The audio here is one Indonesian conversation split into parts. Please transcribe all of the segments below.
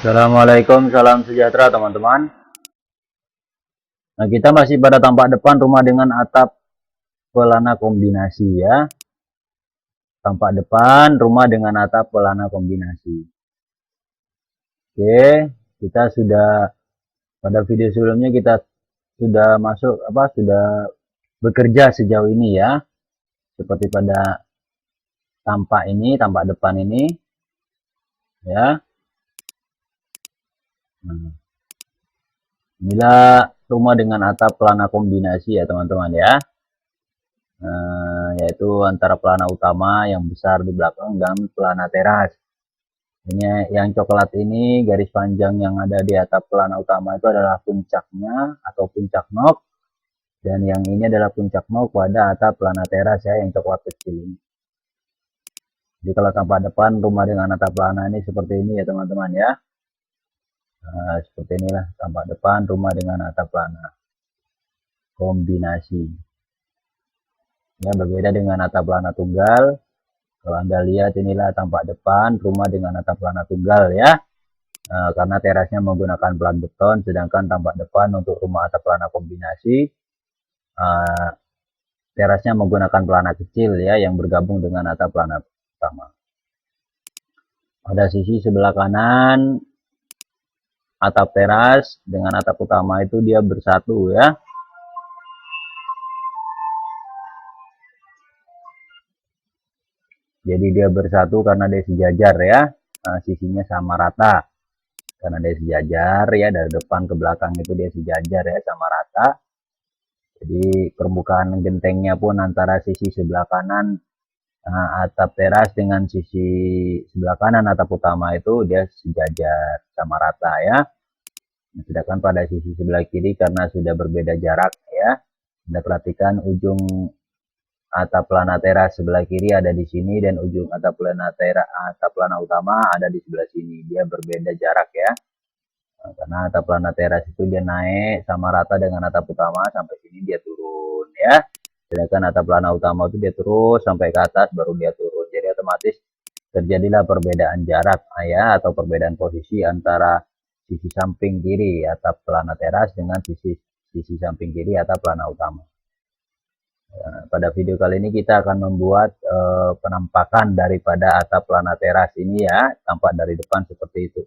Assalamualaikum, salam sejahtera teman-teman. Nah, kita masih pada tampak depan rumah dengan atap pelana kombinasi ya. Tampak depan rumah dengan atap pelana kombinasi. Oke, kita sudah pada video sebelumnya kita sudah masuk sudah bekerja sejauh ini ya. Seperti pada tampak depan ini ya. Nah, inilah rumah dengan atap pelana kombinasi ya teman-teman ya. Yaitu antara pelana utama yang besar di belakang dan pelana teras. Ini yang coklat ini garis panjang yang ada di atap pelana utama itu adalah puncaknya atau puncak nok, dan yang ini adalah puncak nok pada atap pelana teras ya yang coklat kecil ini. Jadi kalau tampak depan rumah dengan atap pelana ini seperti ini ya teman-teman ya. Seperti inilah tampak depan rumah dengan atap pelana kombinasi. Ya, berbeda dengan atap pelana tunggal. Kalau Anda lihat inilah tampak depan rumah dengan atap pelana tunggal ya. Karena terasnya menggunakan pelat beton, sedangkan tampak depan untuk rumah atap pelana kombinasi terasnya menggunakan pelana kecil ya yang bergabung dengan atap pelana utama. Pada sisi sebelah kanan atap teras dengan atap utama itu dia bersatu ya. Jadi dia bersatu karena dia sejajar ya, sisinya sama rata. Karena dia sejajar ya, dari depan ke belakang itu dia sejajar ya, sama rata. Jadi permukaan gentengnya pun antara sisi sebelah kanan atap teras dengan sisi sebelah kanan atap utama itu dia sejajar sama rata ya. Sedangkan pada sisi sebelah kiri karena sudah berbeda jarak ya, Anda perhatikan ujung atap pelana teras sebelah kiri ada di sini dan ujung atap pelana utama ada di sebelah sini. Dia berbeda jarak ya. Karena atap pelana teras itu dia naik sama rata dengan atap utama sampai sini dia turun ya. Sedangkan atap pelana utama itu dia terus sampai ke atas baru dia turun. Jadi otomatis terjadilah perbedaan jarak ya, atau perbedaan posisi antara sisi samping kiri atap pelana teras dengan sisi samping kiri atap pelana utama. Pada video kali ini kita akan membuat penampakan daripada atap pelana teras ini ya, tampak dari depan seperti itu.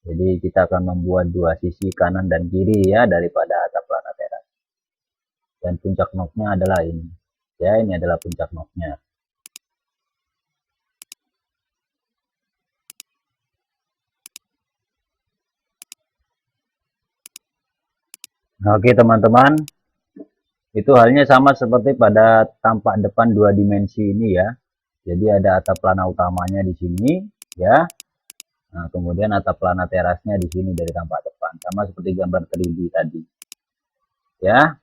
Jadi kita akan membuat dua sisi kanan dan kiri ya daripada atap pelana teras. Dan puncak noknya adalah ini. Ya, ini adalah puncak noknya. Oke teman-teman, itu halnya sama seperti pada tampak depan dua dimensi ini ya. Jadi ada atap pelana utamanya di sini ya. Nah, kemudian atap pelana terasnya di sini dari tampak depan, sama seperti gambar 3D tadi. Ya.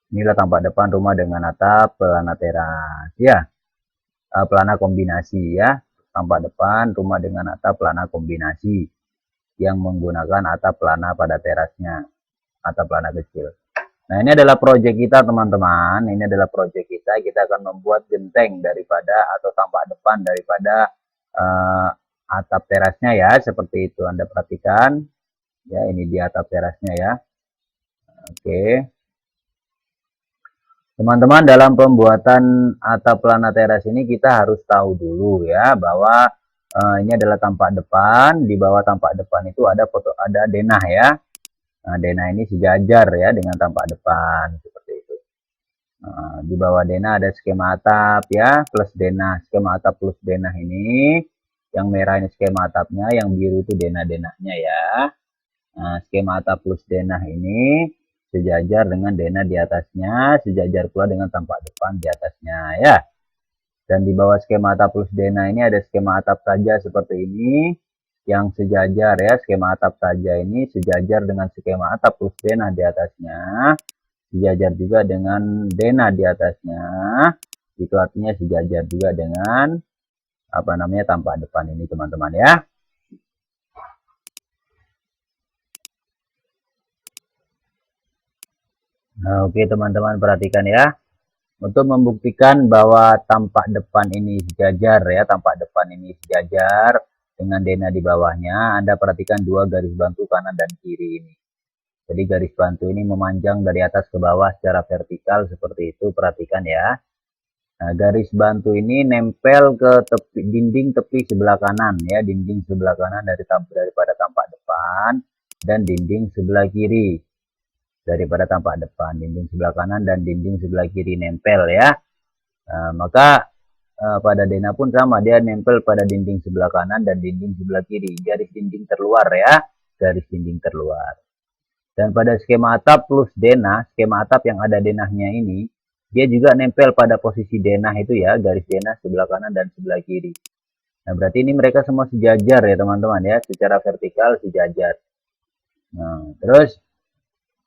Inilah tampak depan rumah dengan atap pelana teras ya. Pelana kombinasi ya. Tampak depan rumah dengan atap pelana kombinasi yang menggunakan atap pelana pada terasnya, atap pelana kecil. Nah, ini adalah proyek kita teman-teman. Ini adalah proyek kita. Kita akan membuat genteng daripada atau tampak depan daripada atap terasnya ya, seperti itu. Anda perhatikan ya, ini dia atap terasnya ya. Oke teman-teman, dalam pembuatan atap pelana teras ini kita harus tahu dulu ya bahwa ini adalah tampak depan. Di bawah tampak depan itu ada denah ya. Nah, denah ini sejajar ya dengan tampak depan seperti itu. Nah, di bawah denah ada skema atap ya, plus denah. Skema atap plus denah ini, yang merah ini skema atapnya, yang biru itu denah-denahnya ya. Nah, skema atap plus denah ini sejajar dengan denah di atasnya, sejajar pula dengan tampak depan di atasnya ya. Dan di bawah skema atap plus denah ini ada skema atap saja seperti ini, yang sejajar ya. Skema atap saja ini sejajar dengan skema atap plus denah di atasnya, sejajar juga dengan denah di atasnya. Itu artinya sejajar juga dengan tampak depan ini teman-teman ya. Nah, oke teman-teman, perhatikan ya. Untuk membuktikan bahwa tampak depan ini sejajar ya, tampak depan ini sejajar, dengan denah di bawahnya. Anda perhatikan dua garis bantu kanan dan kiri ini. Jadi garis bantu ini memanjang dari atas ke bawah secara vertikal seperti itu, perhatikan ya. Nah, garis bantu ini nempel ke dinding tepi sebelah kanan ya, dinding sebelah kanan daripada tampak depan, dan dinding sebelah kiri daripada tampak depan, dinding sebelah kanan dan dinding sebelah kiri nempel ya. Nah, maka pada denah pun sama, dia nempel pada dinding sebelah kanan dan dinding sebelah kiri, garis dinding terluar ya, garis dinding terluar. Dan pada skema atap plus denah, skema atap yang ada denahnya ini, dia juga nempel pada posisi denah itu ya, garis denah sebelah kanan dan sebelah kiri. Nah, berarti ini mereka semua sejajar ya teman-teman ya, secara vertikal sejajar. Nah, terus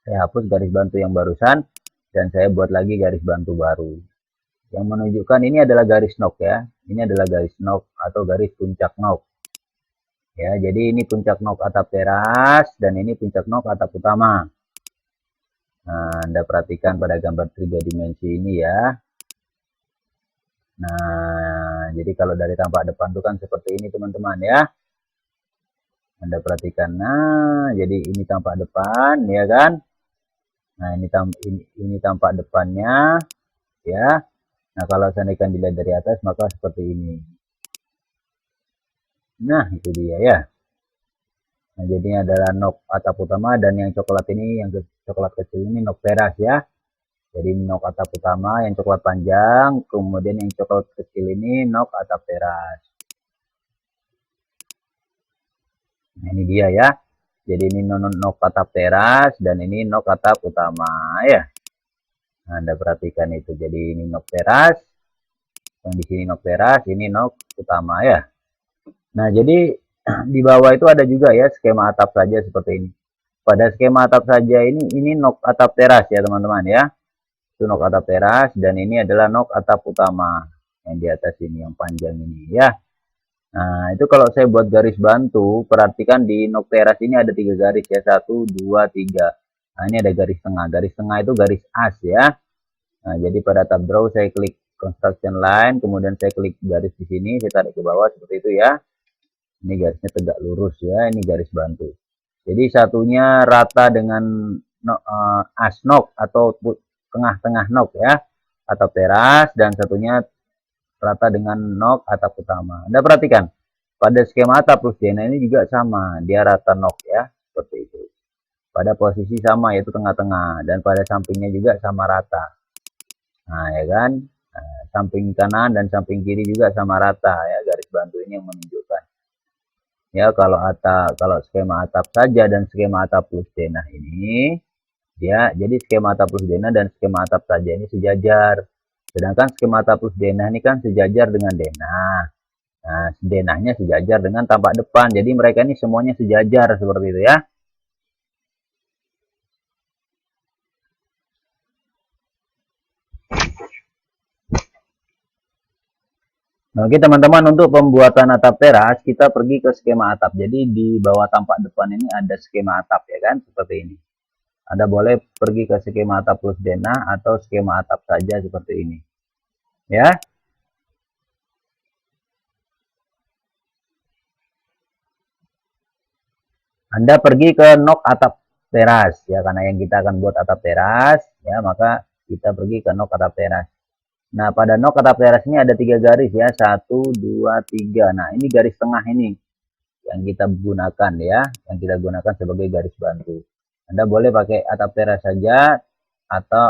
saya hapus garis bantu yang barusan, dan saya buat lagi garis bantu baru. Yang menunjukkan ini adalah garis nok ya, ini adalah garis nok atau garis puncak nok. Ya, jadi ini puncak nok atap teras, dan ini puncak nok atap utama. Nah, Anda perhatikan pada gambar 3 dimensi ini ya. Nah, jadi kalau dari tampak depan itu kan seperti ini teman-teman ya. Anda perhatikan, nah jadi ini tampak depan ya kan. Nah, ini tampak depannya ya. Nah, kalau seandainya dilihat dari atas maka seperti ini. Nah, itu dia ya. Nah, jadinya adalah nok atap utama, dan yang coklat ini, yang coklat kecil ini nok teras ya. Jadi nok atap utama yang coklat panjang, kemudian yang coklat kecil ini nok atap teras. Nah, ini dia ya. Jadi ini nok atap teras dan ini nok atap utama ya. Nah, Anda perhatikan itu. Jadi ini nok teras, yang di sini nok teras, ini nok utama ya. Nah, jadi di bawah itu ada juga ya skema atap saja seperti ini. Pada skema atap saja ini nok atap teras ya teman-teman ya. Itu nok atap teras, dan ini adalah nok atap utama yang di atas ini, yang panjang ini ya. Nah, itu kalau saya buat garis bantu, perhatikan di nok teras ini ada 3 garis ya, 1, 2, 3. Nah, ini ada garis tengah. Garis tengah itu garis as ya. Nah, jadi pada tab draw saya klik construction line, kemudian saya klik garis di sini, saya tarik ke bawah seperti itu ya. Ini garisnya tegak lurus ya, ini garis bantu. Jadi satunya rata dengan as nok atau tengah-tengah nok ya, atap teras, dan satunya rata dengan nok atap utama. Anda perhatikan, pada skema atap plus denah ini juga sama, dia rata nok ya, seperti itu. Pada posisi sama, yaitu tengah-tengah, dan pada sampingnya juga sama rata. Nah, ya kan, nah, samping kanan dan samping kiri juga sama rata ya, garis bantu ini yang menunjukkan. Ya, kalau skema atap saja dan skema atap plus denah ini, ya, jadi skema atap plus denah dan skema atap saja ini sejajar. Sedangkan skema atap plus denah ini kan sejajar dengan denah. Nah, denahnya sejajar dengan tampak depan. Jadi mereka ini semuanya sejajar seperti itu ya. Nah, oke teman-teman, untuk pembuatan atap teras kita pergi ke skema atap. Jadi di bawah tampak depan ini ada skema atap ya kan, seperti ini. Anda boleh pergi ke skema atap plus denah atau skema atap saja seperti ini. Ya. Anda pergi ke nok atap teras ya, karena yang kita akan buat atap teras ya, maka kita pergi ke nok atap teras. Nah, pada nok atap teras ini ada 3 garis ya, 1, 2, 3. Nah, ini garis tengah ini yang kita gunakan ya, yang kita gunakan sebagai garis bantu. Anda boleh pakai atap teras saja atau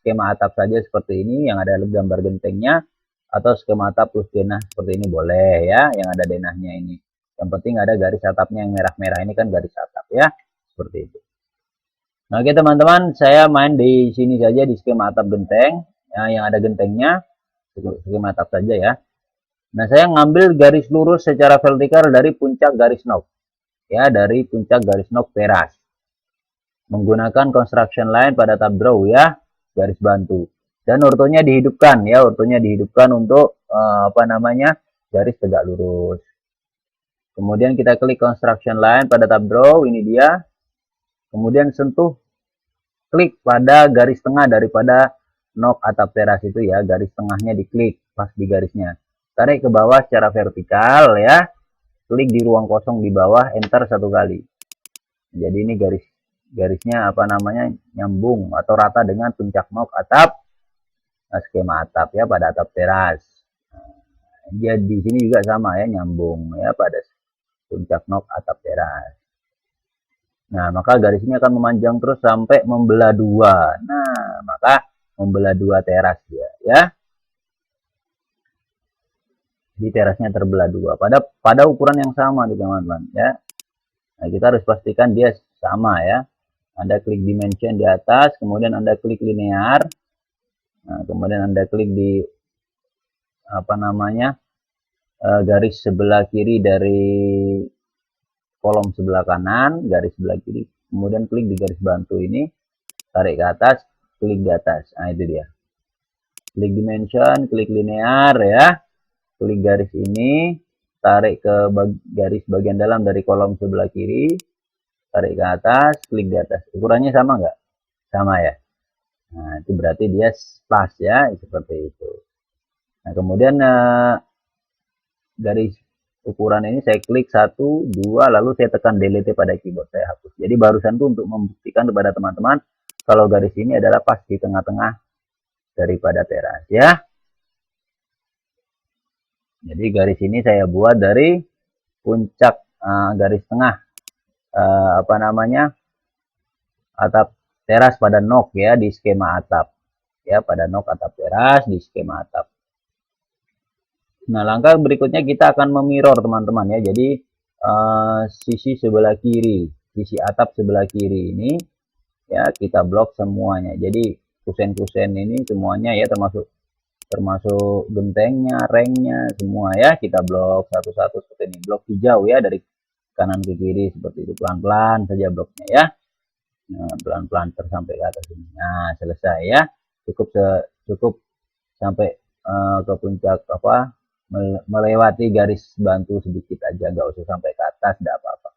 skema atap saja seperti ini yang ada gambar gentengnya, atau skema atap plus denah seperti ini boleh ya, yang ada denahnya ini. Yang penting ada garis atapnya yang merah-merah ini kan garis atap ya, seperti itu. Nah, oke teman-teman, saya main di sini saja di skema atap genteng ya, yang ada gentengnya, skema atap saja ya. Nah, saya ngambil garis lurus secara vertikal dari puncak garis nok ya, dari puncak garis nok teras, menggunakan construction line pada tab draw ya, garis bantu, dan ortonya dihidupkan ya, ortonya dihidupkan untuk garis tegak lurus. Kemudian kita klik construction line pada tab draw, ini dia. Kemudian sentuh, klik pada garis tengah daripada nok atap teras itu ya, garis tengahnya diklik pas di garisnya. Tarik ke bawah secara vertikal ya. klik di ruang kosong di bawah, enter satu kali. Jadi ini garisnya apa namanya, nyambung atau rata dengan puncak nok atap, skema atap ya, pada atap teras. Jadi di sini juga sama ya, nyambung ya pada puncak nok atap teras. Nah, maka garis ini akan memanjang terus sampai membelah dua. Nah, maka membelah dua teras ya. Di terasnya terbelah dua pada ukuran yang sama nih teman-teman ya. Nah, kita harus pastikan dia sama ya. Anda klik dimension di atas, kemudian Anda klik linear. Nah, kemudian Anda klik di apa namanya, garis sebelah kiri dari kolom sebelah kanan, garis sebelah kiri, kemudian klik di garis bantu ini, tarik ke atas, klik di atas. Nah, itu dia. Klik dimension, klik linear ya. Klik garis ini, tarik ke garis bagian dalam dari kolom sebelah kiri, tarik ke atas, klik di atas. Ukurannya sama nggak? Sama ya. Nah, itu berarti dia pas ya, seperti itu. Nah, kemudian garis ukuran ini saya klik 1, 2, lalu saya tekan delete pada keyboard, saya hapus. Jadi barusan itu untuk membuktikan kepada teman-teman kalau garis ini adalah pas di tengah-tengah daripada teras ya. Jadi garis ini saya buat dari puncak garis tengah apa namanya, atap teras pada nok ya, di skema atap ya, pada nok atap teras di skema atap. Nah, langkah berikutnya kita akan memirror teman-teman ya. Jadi sisi sebelah kiri, sisi atap sebelah kiri ini ya, kita blok semuanya. Jadi kusen-kusen ini semuanya ya, termasuk gentengnya, rengnya, semua ya, kita blok satu-satu seperti ini. Blok hijau ya, dari kanan ke kiri seperti itu, pelan-pelan saja bloknya ya. Nah, pelan-pelan sampai ke atas ini. Nah, selesai ya. Cukup sampai ke puncak apa, melewati garis bantu sedikit aja, nggak usah sampai ke atas, tidak apa-apa.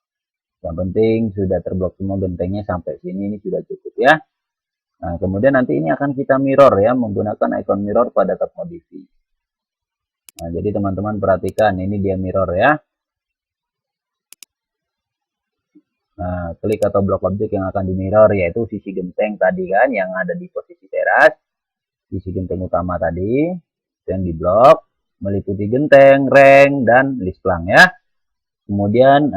Yang penting sudah terblok semua gentengnya sampai sini, ini sudah cukup ya. Nah, kemudian nanti ini akan kita mirror ya, menggunakan icon mirror pada tab modify. Nah, jadi teman-teman perhatikan, ini dia mirror ya. Nah, klik atau blok objek yang akan di mirror, yaitu sisi genteng tadi kan, yang ada di posisi teras, sisi genteng utama tadi, yang di blok, meliputi genteng, reng, dan lisplang ya. Kemudian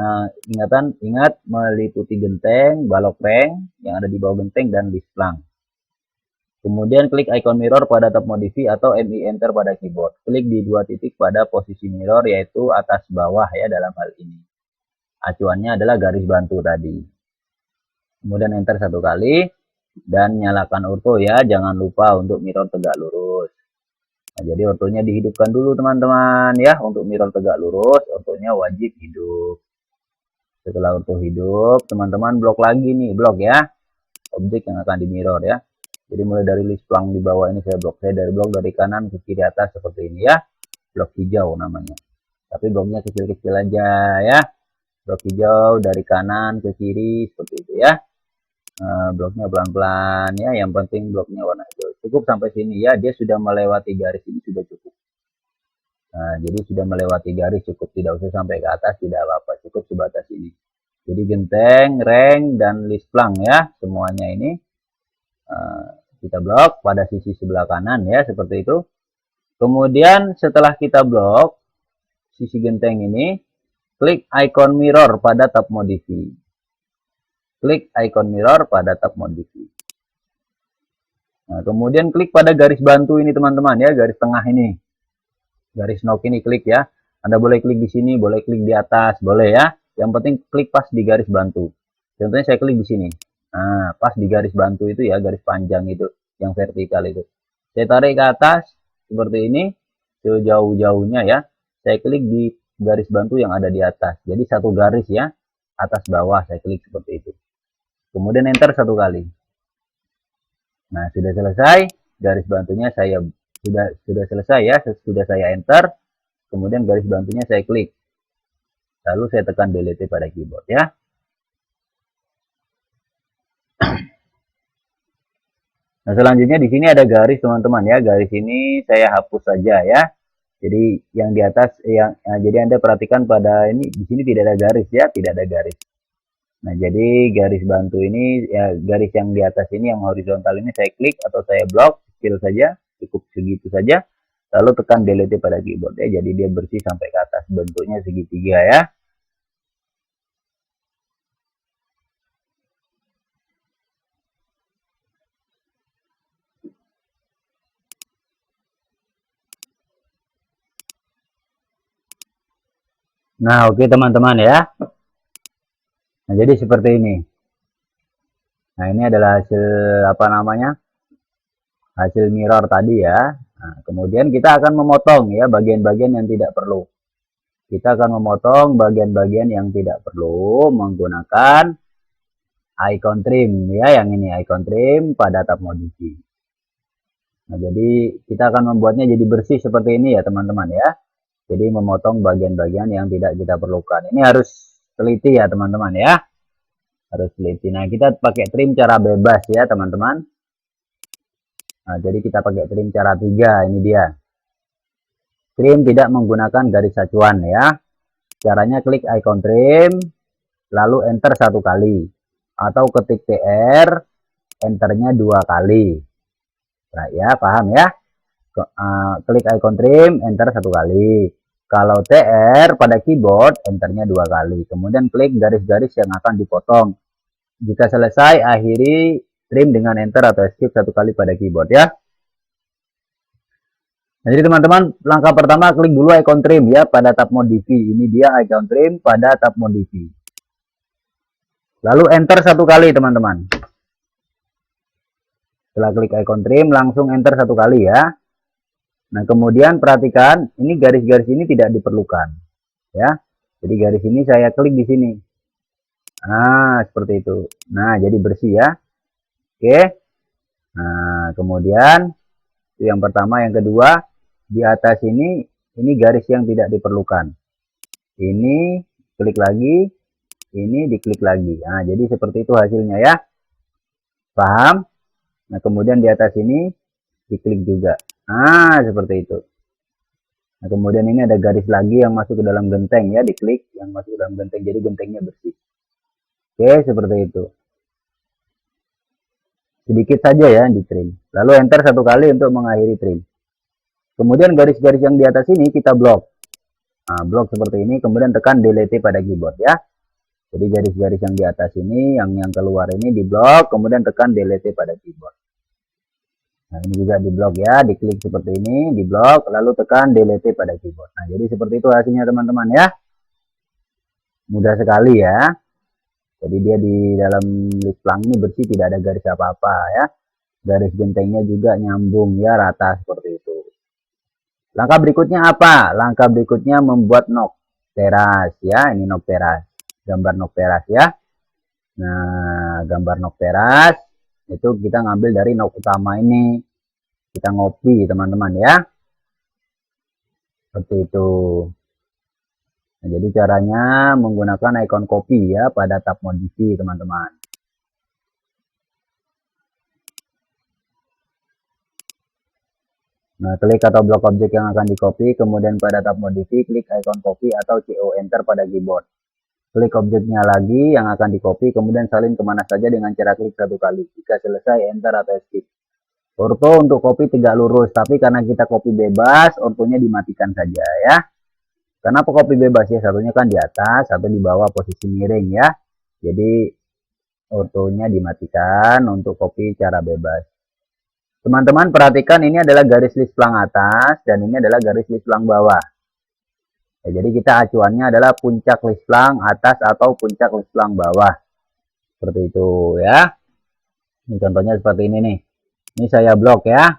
ingat meliputi genteng, balok reng yang ada di bawah genteng, dan lisplang. Kemudian klik icon mirror pada tab modify atau MI enter pada keyboard. Klik di dua titik pada posisi mirror, yaitu atas bawah ya dalam hal ini. Acuannya adalah garis bantu tadi. Kemudian enter satu kali dan nyalakan orto ya, jangan lupa untuk mirror tegak lurus. Nah, jadi ortonya dihidupkan dulu teman-teman ya. Untuk mirror tegak lurus, ortonya wajib hidup. Setelah orto hidup, teman-teman blok lagi nih, blok ya. Objek yang akan di mirror ya. Jadi mulai dari lisplang di bawah ini saya blok. Saya dari blok dari kanan ke kiri atas seperti ini ya. Blok hijau namanya. Tapi bloknya kecil-kecil aja ya. Blok hijau dari kanan ke kiri seperti itu ya. Bloknya pelan-pelan ya, yang penting bloknya warna hijau. Cukup sampai sini ya, dia sudah melewati garis ini, sudah cukup. Nah, jadi sudah melewati garis cukup, tidak usah sampai ke atas, tidak apa-apa, cukup sebatas ini. Jadi genteng, reng, dan lisplang ya, semuanya ini kita blok pada sisi sebelah kanan ya, seperti itu. Kemudian setelah kita blok sisi genteng ini, klik icon mirror pada tab modify. Klik icon mirror pada tab modify. Nah, kemudian klik pada garis bantu ini teman-teman ya, garis tengah ini. Garis nok ini klik ya. Anda boleh klik di sini, boleh klik di atas, boleh ya. Yang penting klik pas di garis bantu. Contohnya saya klik di sini. Nah, pas di garis bantu itu ya, garis panjang itu, yang vertikal itu. Saya tarik ke atas seperti ini, sejauh-jauhnya ya. Saya klik di garis bantu yang ada di atas. Jadi satu garis ya, atas bawah saya klik seperti itu. Kemudian enter satu kali. Nah, sudah selesai. Garis bantunya saya sudah selesai ya. Sudah saya enter. Kemudian garis bantunya saya klik. Lalu saya tekan delete pada keyboard ya. Nah, selanjutnya di sini ada garis teman-teman ya. Garis ini saya hapus saja ya. Jadi yang di atas jadi Anda perhatikan pada ini di sini tidak ada garis ya, tidak ada garis. Nah, jadi garis bantu ini ya, garis yang di atas ini yang horizontal ini saya klik atau saya blok kecil saja, cukup segitu saja. Lalu tekan delete pada keyboard ya, jadi dia bersih sampai ke atas, bentuknya segitiga ya. Nah, oke teman-teman ya. Nah, jadi seperti ini. Nah, ini adalah hasil apa namanya? Hasil mirror tadi ya. Nah, kemudian kita akan memotong ya bagian-bagian yang tidak perlu. Kita akan memotong bagian-bagian yang tidak perlu menggunakan icon trim ya, yang ini icon trim pada tab modify. Nah, jadi kita akan membuatnya jadi bersih seperti ini ya teman-teman ya. Jadi memotong bagian-bagian yang tidak kita perlukan. Ini harus teliti ya teman-teman ya. Harus teliti. Nah, kita pakai trim cara bebas ya teman-teman. Nah, jadi kita pakai trim cara 3, ini dia. Trim tidak menggunakan garis acuan ya. Caranya klik icon trim, lalu enter 1 kali. Atau ketik TR, enternya 2 kali. Nah ya, paham ya? Klik icon trim, enter 1 kali. Kalau TR pada keyboard, enternya 2 kali. Kemudian klik garis-garis yang akan dipotong. Jika selesai, akhiri trim dengan enter atau escape 1 kali pada keyboard ya. Nah, jadi teman-teman, langkah pertama klik dulu icon trim ya pada tab modify. Ini dia icon trim pada tab modify. Lalu enter 1 kali teman-teman. Setelah klik icon trim, langsung enter 1 kali ya. Nah, kemudian perhatikan, ini garis-garis ini tidak diperlukan. Ya. Jadi garis ini saya klik di sini. Nah, seperti itu. Nah, jadi bersih ya. Oke. Nah, kemudian yang pertama, yang kedua, di atas ini garis yang tidak diperlukan. Ini klik lagi, ini diklik lagi. Nah, jadi seperti itu hasilnya ya. Paham? Nah, kemudian di atas ini diklik juga. Nah, seperti itu. Nah, kemudian ini ada garis lagi yang masuk ke dalam genteng ya, diklik yang masuk ke dalam genteng, jadi gentengnya bersih. Oke, seperti itu. Sedikit saja ya di trim. Lalu enter 1 kali untuk mengakhiri trim. Kemudian garis-garis yang di atas ini kita blok. Nah, blok seperti ini, kemudian tekan delete pada keyboard ya. Jadi garis-garis yang di atas ini, yang keluar ini di blok, kemudian tekan delete pada keyboard. Nah, ini juga di blok ya, diklik seperti ini, di blok, lalu tekan delete pada keyboard. Nah, jadi seperti itu hasilnya teman-teman ya. Mudah sekali ya. Jadi dia di dalam list lang ini bersih, tidak ada garis apa-apa ya. Garis gentengnya juga nyambung ya, rata seperti itu. Langkah berikutnya apa? Langkah berikutnya membuat nok teras ya. Ini nok teras, gambar nok teras ya. Nah, gambar nok teras itu kita ngambil dari nok utama ini. Kita ngopi teman-teman ya. Seperti itu. Nah, jadi caranya menggunakan icon copy ya pada tab modify teman-teman. Nah, klik atau blok objek yang akan di copy, kemudian pada tab modify klik icon copy atau CO enter pada keyboard. Klik objeknya lagi yang akan di copy, kemudian salin kemana saja dengan cara klik 1 kali. Jika selesai, enter atau escape. Orto untuk copy tegak lurus, tapi karena kita copy bebas, ortonya dimatikan saja ya. Kenapa copy bebas ya? Satunya kan di atas, satu di bawah posisi miring ya. Jadi ortonya dimatikan untuk copy cara bebas. Teman-teman perhatikan ini adalah garis list lang atas dan ini adalah garis list lang bawah. Ya, jadi kita acuannya adalah puncak list lang atas atau puncak list lang bawah. Seperti itu ya. Ini contohnya seperti ini nih. Ini saya blok ya.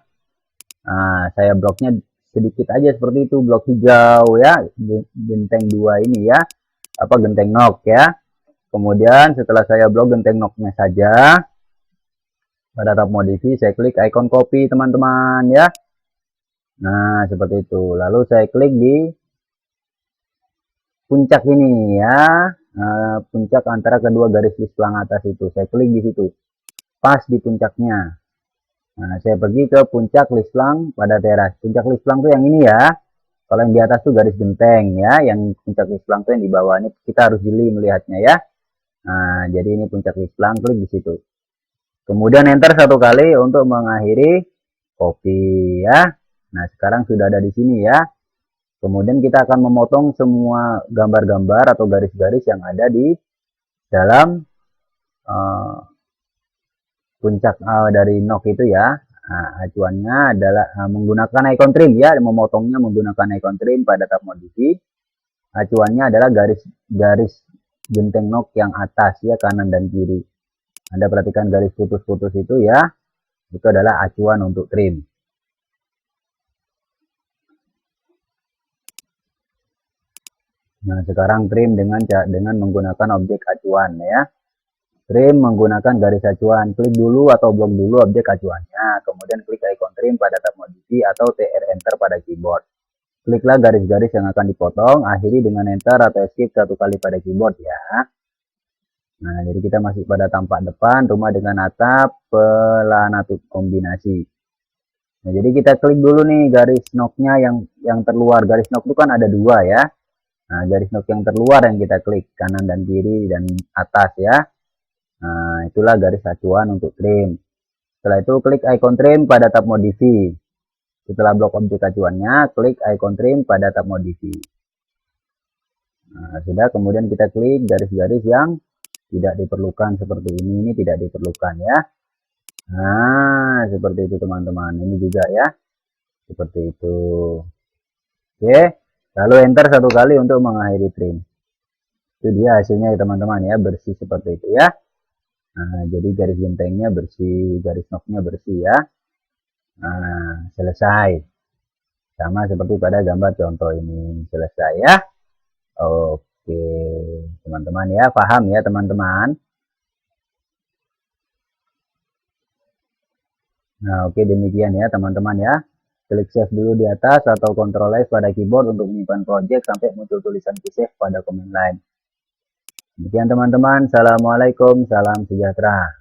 Nah, saya bloknya sedikit aja seperti itu, blok hijau ya, genteng 2 ini ya, apa genteng nok ya. Kemudian setelah saya blok genteng noknya saja, pada tab modify saya klik icon copy teman-teman ya. Nah, seperti itu. Lalu saya klik di puncak ini ya, puncak antara kedua garis list lang atas itu. Saya klik di situ, pas di puncaknya. Nah, saya pergi ke puncak list lang pada teras. Puncak list lang tuh yang ini ya. Kalau yang di atas tuh garis genteng ya, yang puncak Kiplang tuh yang di bawah ini kita harus jeli melihatnya ya. Nah, jadi ini puncak Kiplang, klik di situ. Kemudian enter satu kali untuk mengakhiri copy ya. Nah, sekarang sudah ada di sini ya. Kemudian kita akan memotong semua gambar-gambar atau garis-garis yang ada di dalam puncak dari NOC itu ya. Nah, acuannya adalah menggunakan icon trim ya, memotongnya menggunakan icon trim pada tab modify. Acuannya adalah garis genteng NOC yang atas ya, kanan dan kiri. Anda perhatikan garis putus-putus itu ya, itu adalah acuan untuk trim. Nah, sekarang trim dengan menggunakan objek acuan ya. Trim menggunakan garis acuan. Klik dulu atau blok dulu objek acuannya. Kemudian klik icon trim pada tab modify atau TR enter pada keyboard. Kliklah garis-garis yang akan dipotong. Akhiri dengan enter atau escape satu kali pada keyboard ya. Nah, jadi kita masih pada tampak depan, rumah dengan atap, pelana kombinasi. Nah, jadi kita klik dulu nih garis NOC-nya yang terluar. Garis NOC itu kan ada dua ya. Nah, garis NOC yang terluar yang kita klik, kanan dan kiri dan atas ya. Nah, itulah garis acuan untuk trim. Setelah itu klik icon trim pada tab modify. Setelah blok objek acuannya, klik icon trim pada tab modify. Nah, sudah, kemudian kita klik garis-garis yang tidak diperlukan seperti ini tidak diperlukan ya. Nah, seperti itu teman-teman. Ini juga ya. Seperti itu. Oke, lalu enter satu kali untuk mengakhiri trim. Itu dia hasilnya ya teman-teman ya, bersih seperti itu ya. Nah, jadi garis gentengnya bersih, garis NOC-nya bersih ya. Nah, selesai. Sama seperti pada gambar contoh ini. Selesai ya. Oke, teman-teman ya, paham ya teman-teman. Nah, oke demikian ya teman-teman ya. Klik save dulu di atas atau Ctrl S pada keyboard untuk menyimpan project sampai muncul tulisan save pada command line. Demikian teman-teman. Assalamualaikum, salam sejahtera.